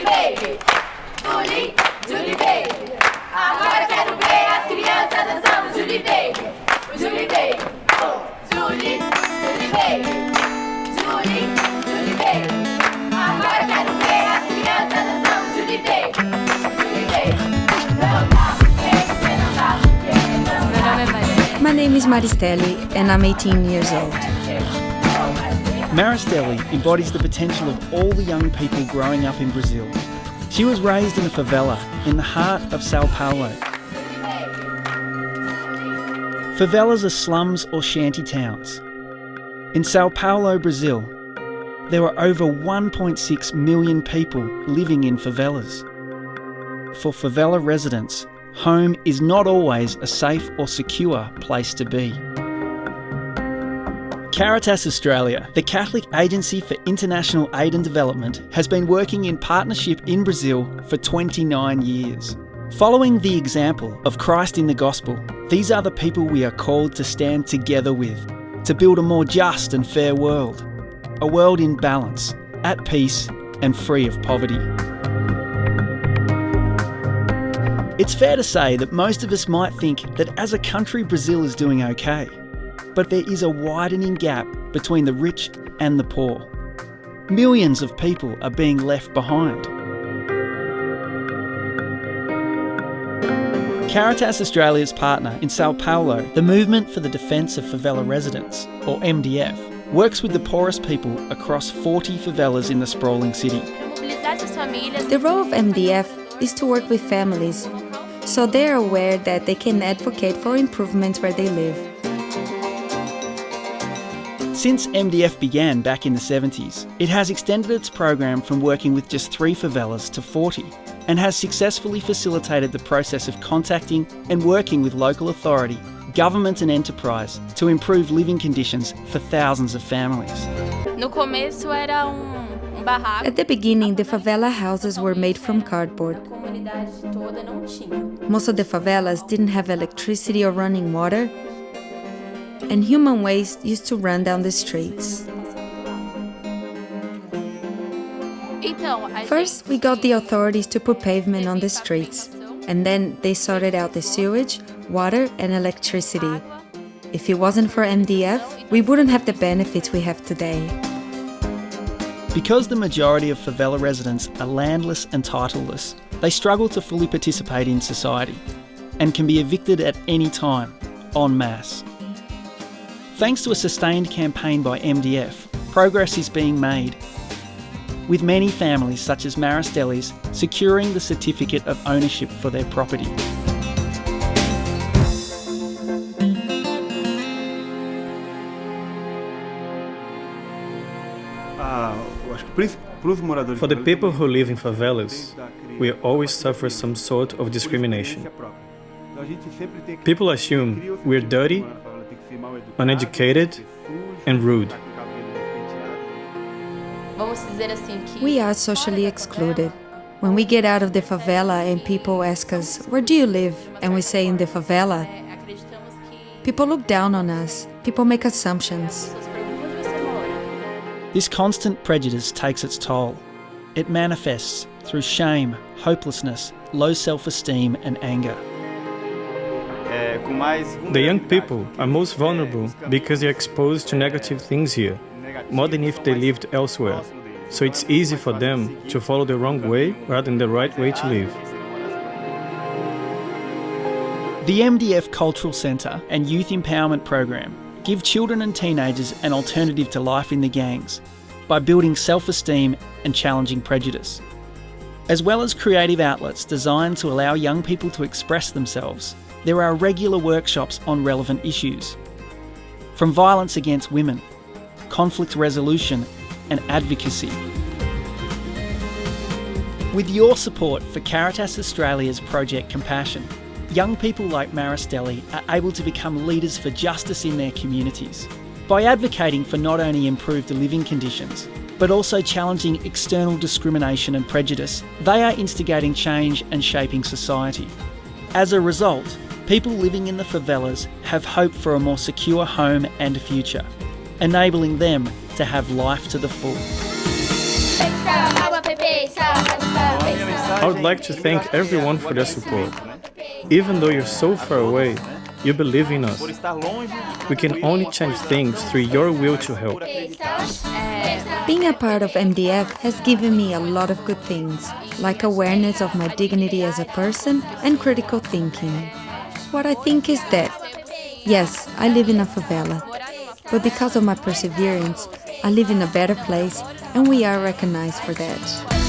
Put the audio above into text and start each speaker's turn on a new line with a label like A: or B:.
A: baby. Julie, Julie baby. Agora quero ver as crianças dançando Julie baby. Julie baby. Oh, Julie, Julie baby. Julie, Julie baby. Agora quero ver as crianças dançando Julie baby. Julie baby.
B: My name is Maristely and I'm 18 years old.
C: Maristely embodies the potential of all the young people growing up in Brazil. She was raised in a favela in the heart of Sao Paulo. Favelas are slums or shanty towns. In Sao Paulo, Brazil, there are over 1.6 million people living in favelas. For favela residents, home is not always a safe or secure place to be. Caritas Australia, the Catholic Agency for International Aid and Development, has been working in partnership in Brazil for 29 years. Following the example of Christ in the Gospel, these are the people we are called to stand together with, to build a more just and fair world, a world in balance, at peace and free of poverty. It's fair to say that most of us might think that as a country Brazil is doing okay, but there is a widening gap between the rich and the poor. Millions of people are being left behind. Caritas Australia's partner in Sao Paulo, the Movement for the Defence of Favela Residents, or MDF, works with the poorest people across 40 favelas in the sprawling city.
B: The role of MDF is to work with families, so they're aware that they can advocate for improvements where they live.
C: Since MDF began back in the 70s, it has extended its program from working with just 3 favelas to 40 and has successfully facilitated the process of contacting and working with local authority, government and enterprise to improve living conditions for thousands of families.
B: At the beginning, the favela houses were made from cardboard. Most of the favelas didn't have electricity or running water, and human waste used to run down the streets. First, we got the authorities to put pavement on the streets, and then they sorted out the sewage, water, and electricity. If it wasn't for MDF, we wouldn't have the benefits we have today.
C: Because the majority of favela residents are landless and titleless, they struggle to fully participate in society and can be evicted at any time, en masse. Thanks to a sustained campaign by MDF, progress is being made, with many families such as Maristely's securing the certificate of ownership for their property.
D: For the people who live in favelas, we always suffer some sort of discrimination. People assume we're dirty, uneducated, and rude.
B: We are socially excluded. When we get out of the favela and people ask us, "Where do you live?" and we say in the favela, people look down on us. People make assumptions.
C: This constant prejudice takes its toll. It manifests through shame, hopelessness, low self-esteem and anger.
D: The young people are most vulnerable because they're exposed to negative things here, more than if they lived elsewhere. So it's easy for them to follow the wrong way rather than the right way to live.
C: The MDF Cultural Centre and Youth Empowerment Program give children and teenagers an alternative to life in the gangs by building self-esteem and challenging prejudice, as well as creative outlets designed to allow young people to express themselves. There are regular workshops on relevant issues, from violence against women, conflict resolution, and advocacy. With your support for Caritas Australia's Project Compassion, young people like Maristely are able to become leaders for justice in their communities by advocating for not only improved living conditions, but also challenging external discrimination and prejudice. They are instigating change and shaping society. As a result, people living in the favelas have hope for a more secure home and future, enabling them to have life to the full.
D: I would like to thank everyone for their support. Even though you're so far away, you believe in us. We can only change things through your will to help.
B: Being a part of MDF has given me a lot of good things, like awareness of my dignity as a person and critical thinking. What I think is that, yes, I live in a favela, but because of my perseverance, I live in a better place and we are recognized for that.